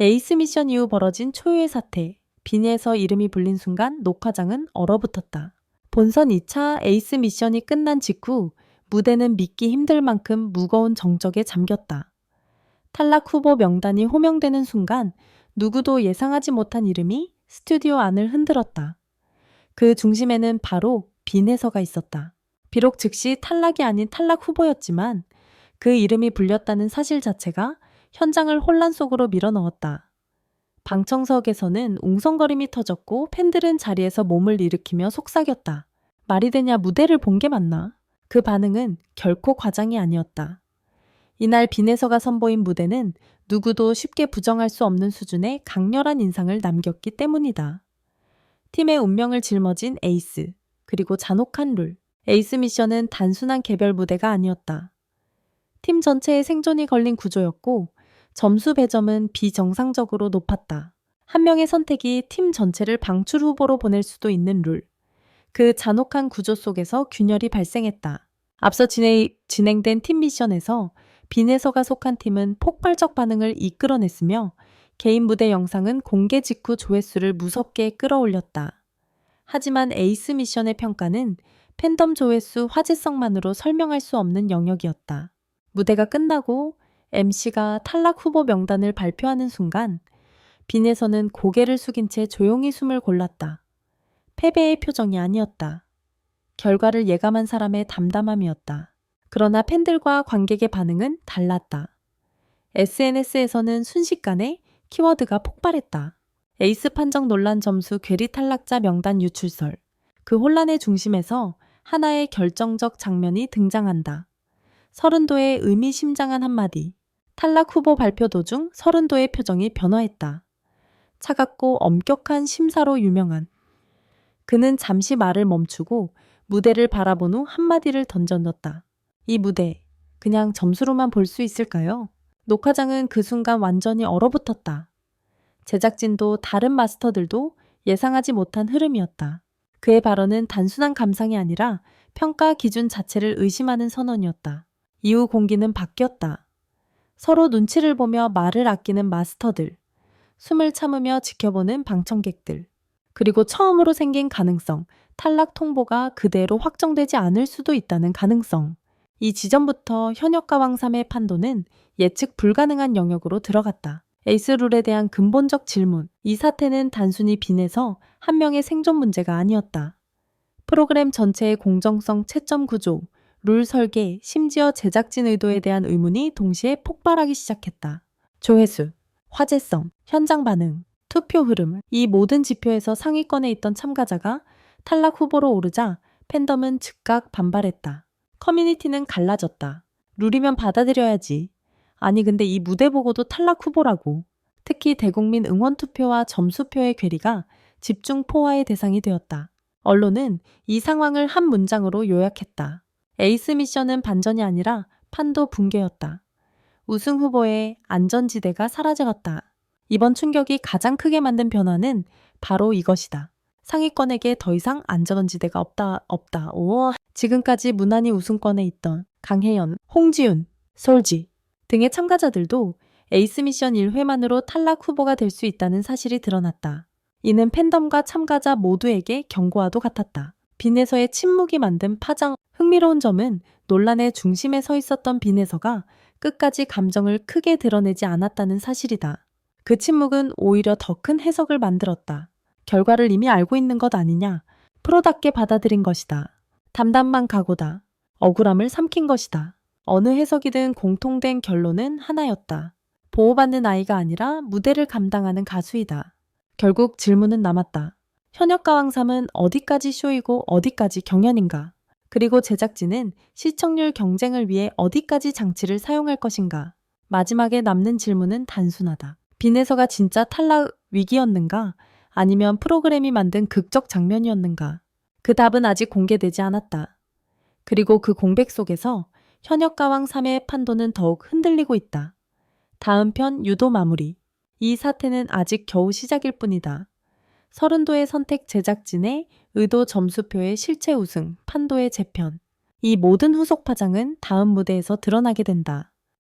에이스 미션 이후 벌어진 초유의 사태. 빈에서 이름이 불린 순간 녹화장은 얼어붙었다. 본선 2차 에이스 미션이 끝난 직후 무대는 믿기 힘들 만큼 무거운 정적에 잠겼다. 탈락 후보 명단이 호명되는 순간 누구도 예상하지 못한 이름이 스튜디오 안을 흔들었다. 그 중심에는 바로 빈에서가 있었다. 비록 즉시 탈락이 아닌 탈락 후보였지만 그 이름이 불렸다는 사실 자체가 현장을 혼란 속으로 밀어넣었다. 방청석에서는 웅성거림이 터졌고 팬들은 자리에서 몸을 일으키며 속삭였다. 말이 되냐, 무대를 본 게 맞나? 그 반응은 결코 과장이 아니었다. 이날 빈에서가 선보인 무대는 누구도 쉽게 부정할 수 없는 수준의 강렬한 인상을 남겼기 때문이다. 팀의 운명을 짊어진 에이스, 그리고 잔혹한 룰. 에이스 미션은 단순한 개별 무대가 아니었다. 팀 전체의 생존이 걸린 구조였고 점수 배점은 비정상적으로 높았다. 한 명의 선택이 팀 전체를 방출 후보로 보낼 수도 있는 룰. 그 잔혹한 구조 속에서 균열이 발생했다. 앞서 진행된 팀 미션에서 빈에서가 속한 팀은 폭발적 반응을 이끌어냈으며 개인 무대 영상은 공개 직후 조회수를 무섭게 끌어올렸다. 하지만 에이스 미션의 평가는 팬덤 조회수 화제성만으로 설명할 수 없는 영역이었다. 무대가 끝나고 MC가 탈락 후보 명단을 발표하는 순간 빈에서는 고개를 숙인 채 조용히 숨을 골랐다. 패배의 표정이 아니었다. 결과를 예감한 사람의 담담함이었다. 그러나 팬들과 관객의 반응은 달랐다. SNS에서는 순식간에 키워드가 폭발했다. 에이스 판정 논란 점수 괴리 탈락자 명단 유출설. 그 혼란의 중심에서 하나의 결정적 장면이 등장한다. 서른도의 의미심장한 한마디. 탈락 후보 발표 도중 서른도의 표정이 변화했다. 차갑고 엄격한 심사로 유명한. 그는 잠시 말을 멈추고 무대를 바라본 후 한마디를 던져넣었다. 이 무대, 그냥 점수로만 볼 수 있을까요? 녹화장은 그 순간 완전히 얼어붙었다. 제작진도 다른 마스터들도 예상하지 못한 흐름이었다. 그의 발언은 단순한 감상이 아니라 평가 기준 자체를 의심하는 선언이었다. 이후 공기는 바뀌었다. 서로 눈치를 보며 말을 아끼는 마스터들, 숨을 참으며 지켜보는 방청객들, 그리고 처음으로 생긴 가능성, 탈락 통보가 그대로 확정되지 않을 수도 있다는 가능성. 이 지점부터 현역과 왕삼의 판도는 예측 불가능한 영역으로 들어갔다. 에이스 룰에 대한 근본적 질문. 이 사태는 단순히 빈에서 한 명의 생존 문제가 아니었다. 프로그램 전체의 공정성, 채점 구조, 룰 설계, 심지어 제작진 의도에 대한 의문이 동시에 폭발하기 시작했다. 조회수, 화제성, 현장 반응, 투표 흐름, 이 모든 지표에서 상위권에 있던 참가자가 탈락 후보로 오르자 팬덤은 즉각 반발했다. 커뮤니티는 갈라졌다. 룰이면 받아들여야지. 아니 근데 이 무대 보고도 탈락 후보라고. 특히 대국민 응원 투표와 점수표의 괴리가 집중 포화의 대상이 되었다. 언론은 이 상황을 한 문장으로 요약했다. 에이스 미션은 반전이 아니라 판도 붕괴였다. 우승 후보의 안전지대가 사라져갔다. 이번 충격이 가장 크게 만든 변화는 바로 이것이다. 상위권에게 더 이상 안전지대가 없다. 오, 지금까지 무난히 우승권에 있던 강혜연, 홍지윤, 솔지 등의 참가자들도 에이스 미션 1회만으로 탈락 후보가 될 수 있다는 사실이 드러났다. 이는 팬덤과 참가자 모두에게 경고와도 같았다. 빈에서의 침묵이 만든 파장. 흥미로운 점은 논란의 중심에 서 있었던 빈에서가 끝까지 감정을 크게 드러내지 않았다는 사실이다. 그 침묵은 오히려 더 큰 해석을 만들었다. 결과를 이미 알고 있는 것 아니냐. 프로답게 받아들인 것이다. 담담한 각오다. 억울함을 삼킨 것이다. 어느 해석이든 공통된 결론은 하나였다. 보호받는 아이가 아니라 무대를 감당하는 가수이다. 결국 질문은 남았다. 현역과 왕삼은 어디까지 쇼이고 어디까지 경연인가? 그리고 제작진은 시청률 경쟁을 위해 어디까지 장치를 사용할 것인가? 마지막에 남는 질문은 단순하다. 빈에서가 진짜 탈락 위기였는가? 아니면 프로그램이 만든 극적 장면이었는가? 그 답은 아직 공개되지 않았다. 그리고 그 공백 속에서 현역가왕 3의 판도는 더욱 흔들리고 있다. 다음 편 유도 마무리. 이 사태는 아직 겨우 시작일 뿐이다. 서른도의 선택 제작진의 의도 점수표의 실체 우승, 판도의 재편. 이 모든 후속 파장은 다음 무대에서 드러나게 된다.